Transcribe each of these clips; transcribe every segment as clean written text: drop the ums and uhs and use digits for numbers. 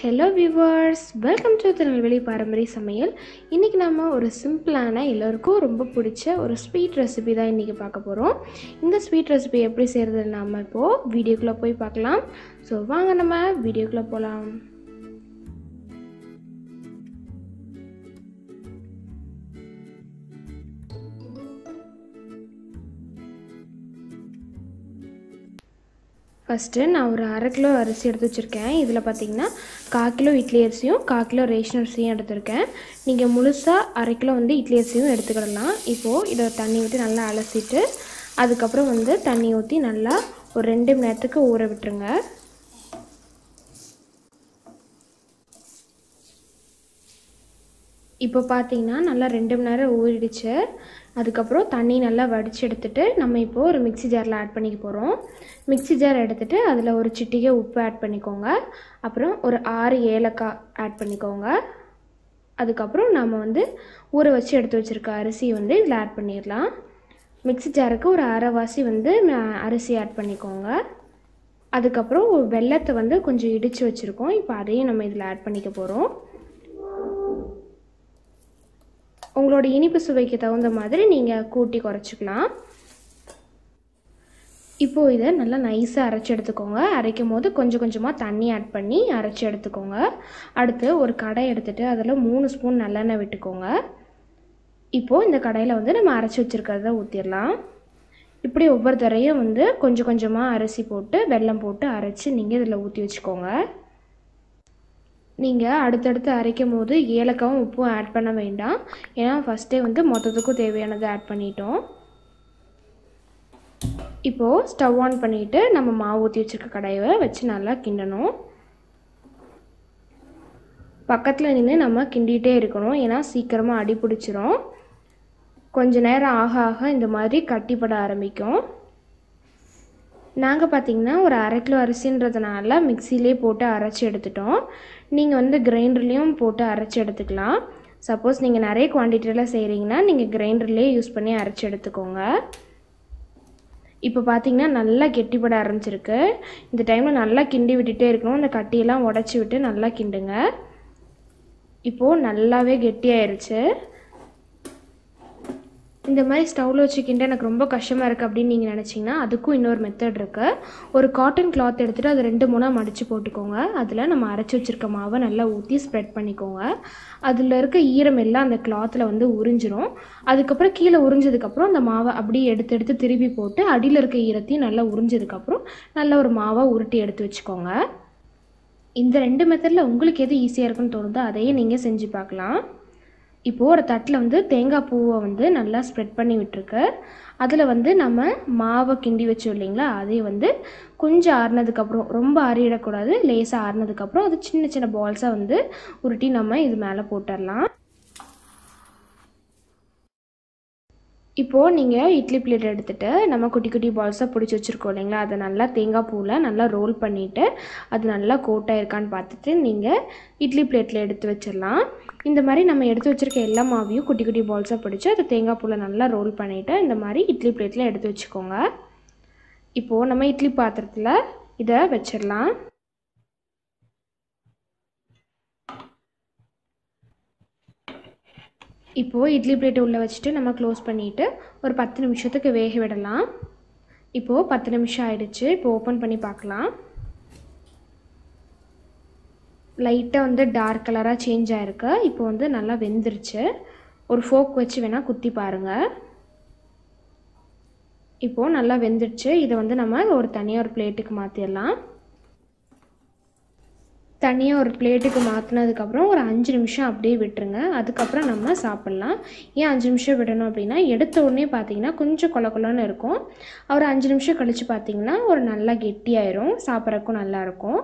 Hello viewers, welcome to Tirunelveli பாரம்பரிய சமையல். இன்னைக்கு நாம ஒரு சிம்பிளான எல்லாருக்கும் ரொம்ப பிடிச்ச ஒரு ஸ்வீட் ரெசிபி தான் இன்னைக்கு பார்க்க போறோம். இந்த ஸ்வீட் ரெசிபி எப்படி செய்யறதுன்னு நாம இப்போ வீடியோக்குள்ள போய் பார்க்கலாம். சோ வாங்க நம்ம வீடியோக்குள்ள போலாம். ஃபஸ்ட்டு நான் ஒரு 1/2 கிலோ அரிசி எடுத்து வச்சுருக்கேன். இதில் பார்த்தீங்கன்னா 1/4 கிலோ இட்லி அரிசியும் 1/4 கிலோ ரேஷன் அரிசியும் எடுத்துருக்கேன். நீங்கள் முழுசாக 1/2 கிலோ இட்லி அரிசியும் எடுத்துக்கிடலாம். இப்போது இதை தண்ணி ஊற்றி நல்லா அலசிட்டு அதுக்கப்புறம் தண்ணி ஊற்றி நல்லா ஒரு 2 மணி நேரத்துக்கு ஊற விட்டுருங்க. இப்போ பார்த்தீங்கன்னா நல்லா 2 மணி நேரம் ஊறிடுச்சு. அதுக்கப்புறம் தண்ணி நல்லா வடித்து எடுத்துகிட்டு நம்ம இப்போது ஒரு மிக்ஸி ஜாரில் ஆட் பண்ணிக்க போகிறோம். மிக்ஸி ஜார் எடுத்துகிட்டு அதில் ஒரு சிட்டிகை உப்பு ஆட் பண்ணிக்கோங்க. அப்புறம் ஒரு 6 ஏலக்காய் ஆட் பண்ணிக்கோங்க. அதுக்கப்புறம் நம்ம ஊற வச்சு எடுத்து வச்சுருக்க அரிசி இதில் ஆட் பண்ணிடலாம். மிக்ஸி ஜாருக்கு ஒரு அரைவாசி அரிசி ஆட் பண்ணிக்கோங்க. அதுக்கப்புறம் வெல்லத்தை கொஞ்சம் இடித்து வச்சுருக்கோம். இப்போ அதையும் நம்ம இதில் ஆட் பண்ணிக்க போகிறோம். உங்களோட இனிப்பு சுவைக்கு தகுந்த மாதிரி நீங்கள் கூட்டி குறைச்சிக்கலாம். இப்போது இதை நல்லா நைஸாக அரைச்சி எடுத்துக்கோங்க. அரைக்கும் போது கொஞ்சம் கொஞ்சமாக தண்ணி ஆட் பண்ணி அரைச்சி எடுத்துக்கோங்க. அடுத்து ஒரு கடாய் எடுத்துகிட்டு அதில் 3 ஸ்பூன் நல்லெண்ணெய் விட்டுக்கோங்க. இப்போது இந்த கடாயில் நம்ம அரைச்சி வச்சுருக்கிறத ஊற்றிடலாம். இப்படி ஒவ்வொரு தரையும் கொஞ்சம் கொஞ்சமாக அரிசி போட்டு வெல்லம் போட்டு அரைச்சி நீங்கள் இதில் ஊற்றி வச்சுக்கோங்க. நீங்கள் அடுத்தடுத்து அரைக்கும் போது ஏலக்காவும் உப்பும் ஆட் பண்ண வேண்டாம். ஏன்னா ஃபஸ்ட்டே மொத்தத்துக்கும் தேவையானதை ஆட் பண்ணிட்டோம். இப்போது ஸ்டவ் ஆன் பண்ணிவிட்டு நம்ம மாவு ஊற்றி வச்சுருக்க கடாயை வச்சு நல்லா கிண்டணும். பக்கத்தில் நின்று நம்ம கிண்டிகிட்டே இருக்கணும். ஏன்னா சீக்கிரமாக அடி பிடிச்சிரும். கொஞ்ச நேரம் ஆக ஆக இந்த மாதிரி கட்டிப்பட ஆரம்பிக்கும். நாங்கள் பார்த்திங்கன்னா ஒரு 1/2 கிலோ அரிசின்றதுனால மிக்சிலே போட்டு அரைச்சி எடுத்துட்டோம். நீங்கள் கிரைண்டர்லேயும் போட்டு அரைச்சி எடுத்துக்கலாம். சப்போஸ் நீங்கள் நிறைய குவான்டிட்டியில் செய்கிறீங்கன்னா நீங்கள் கிரைண்டர்லேயே யூஸ் பண்ணி அரைச்சி எடுத்துக்கோங்க. இப்போ பார்த்திங்கன்னா நல்லா கெட்டிப்பட ஆரம்பிச்சிருக்கு. இந்த டைமில் நல்லா கிண்டி விட்டுட்டே இருக்கணும். இந்த கட்டியெல்லாம் உடச்சி விட்டு நல்லா கிண்டுங்க. இப்போது நல்லாவே கெட்டியாயிருச்சு. இந்த மாதிரி ஸ்டவ்வில் வச்சு கிண்ட எனக்கு ரொம்ப கஷ்டமாக இருக்குது அப்படின்னு நீங்கள் நினச்சிங்கன்னா அதுக்கும் இன்னொரு மெத்தட் இருக்குது. ஒரு காட்டன் கிளாத் எடுத்துகிட்டு அதை 2-3 மடித்து போட்டுக்கோங்க. அதில் நம்ம அரைச்சி வச்சுருக்க மாவை நல்லா ஊற்றி ஸ்ப்ரெட் பண்ணிக்கோங்க. அதில் இருக்க ஈரம் எல்லாம் அந்த கிளாத்தில் உறிஞ்சிரும். அதுக்கப்புறம் கீழே உறிஞ்சதுக்கப்புறம் அந்த மாவை அப்படியே எடுத்து திருப்பி போட்டு அடியில் இருக்க ஈரத்தையும் நல்லா உறிஞ்சதுக்கப்புறம் நல்ல ஒரு மாவை உருட்டி எடுத்து வச்சுக்கோங்க. இந்த 2 மெத்தடில் உங்களுக்கு எது ஈஸியாக இருக்குன்னு தோணுதோ அதையே நீங்கள் செஞ்சு பார்க்கலாம். இப்போது ஒரு தட்டில் தேங்காய் பூவை நல்லா ஸ்ப்ரெட் பண்ணி விட்டுருக்கு. அதில் நம்ம மாவை கிண்டி வச்சோம் இல்லைங்களா, அதையும் கொஞ்சம் ஆறுனதுக்கப்புறம், ரொம்ப ஆறிடக்கூடாது, லேசாக ஆறுனதுக்கப்புறம் அது சின்ன சின்ன பால்ஸாக உருட்டி நம்ம இது மேலே போட்டுடலாம். இப்போது நீங்கள் இட்லி பிளேட் எடுத்துகிட்டு நம்ம குட்டி குட்டி பால்ஸாக பிடிச்சி வச்சுருக்கோம் இல்லைங்களா, அதை நல்லா தேங்காய் பூவில் நல்லா ரோல் பண்ணிவிட்டு அது நல்லா கோட்டாக இருக்கான்னு பார்த்துட்டு நீங்கள் இட்லி பிளேட்டில் எடுத்து வச்சிடலாம். இந்த மாதிரி நம்ம எடுத்து வச்சுருக்க எல்லா மாவையும் குட்டி குட்டி பால்ஸாக பிடிச்சி அதை தேங்காய் பூவில் நல்லா ரோல் பண்ணிவிட்டு இந்த மாதிரி இட்லி பிளேட்டில் எடுத்து வச்சுக்கோங்க. இப்போது நம்ம இட்லி பாத்திரத்தில் இதை வச்சிடலாம். இப்போது இட்லி பிளேட்டை உள்ளே வச்சுட்டு நம்ம க்ளோஸ் பண்ணிவிட்டு ஒரு 10 நிமிஷத்துக்கு வேக விடலாம். இப்போது 10 நிமிஷம் ஆயிடுச்சு. இப்போ ஓப்பன் பண்ணி பார்க்கலாம். லைட்டாக டார்க் கலராக சேஞ்ச் ஆகிருக்கு. இப்போ நல்லா வெந்துருச்சு. ஒரு ஃபோக் வச்சு வேணால் குத்தி பாருங்கள். இப்போது நல்லா வெந்துடுச்சு. இதை நம்ம தனியாக ஒரு பிளேட்டுக்கு மாற்றிடலாம். தனியாக ஒரு பிளேட்டுக்கு மாற்றினதுக்கப்புறம் ஒரு 5 நிமிஷம் அப்படியே விட்டுருங்க. அதுக்கப்புறம் நம்ம சாப்பிட்லாம். ஏன் 5 நிமிஷம் விடணும் அப்படின்னா, எடுத்த உடனே பார்த்திங்கன்னா கொஞ்சம் கொல கொலன்னு இருக்கும். ஒரு 5 நிமிஷம் கழித்து பார்த்திங்கன்னா ஒரு நல்லா கெட்டியாயிரும். சாப்பிட்றதுக்கும் நல்லாயிருக்கும்.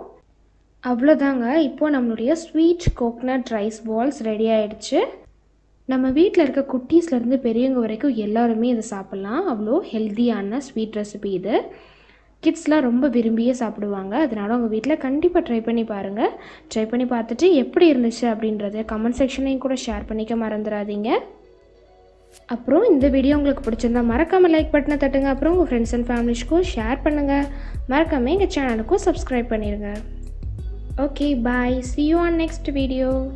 அவ்வளோதாங்க. இப்போது நம்மளுடைய sweet coconut rice balls ready ஆகிடுச்சு. நம்ம வீட்டில் இருக்க குட்டீஸ்லேருந்து பெரியவங்க வரைக்கும் எல்லாருமே இதை சாப்பிட்லாம். அவ்வளோ ஹெல்த்தியான ஸ்வீட் ரெசிபி இது. கிட்ஸ்லாம் ரொம்ப விரும்பியே சாப்பிடுவாங்க. அதனால் உங்கள் வீட்டில் கண்டிப்பாக ட்ரை பண்ணி பாருங்கள். ட்ரை பண்ணி பார்த்துட்டு எப்படி இருந்துச்சு அப்படின்றத கமெண்ட் செக்ஷன்லையும் கூட ஷேர் பண்ணிக்க மறந்துடாதீங்க. அப்புறம் இந்த வீடியோ உங்களுக்கு பிடிச்சிருந்தா மறக்காமல் லைக் பட்டனை தட்டுங்க. அப்புறம் உங்கள் ஃப்ரெண்ட்ஸ் அண்ட் ஃபேமிலிஸ்க்கும் ஷேர் பண்ணுங்கள். மறக்காமல் எங்கள் சேனலுக்கும் சப்ஸ்கிரைப் பண்ணிடுங்க. Okay, bye. See you on next video.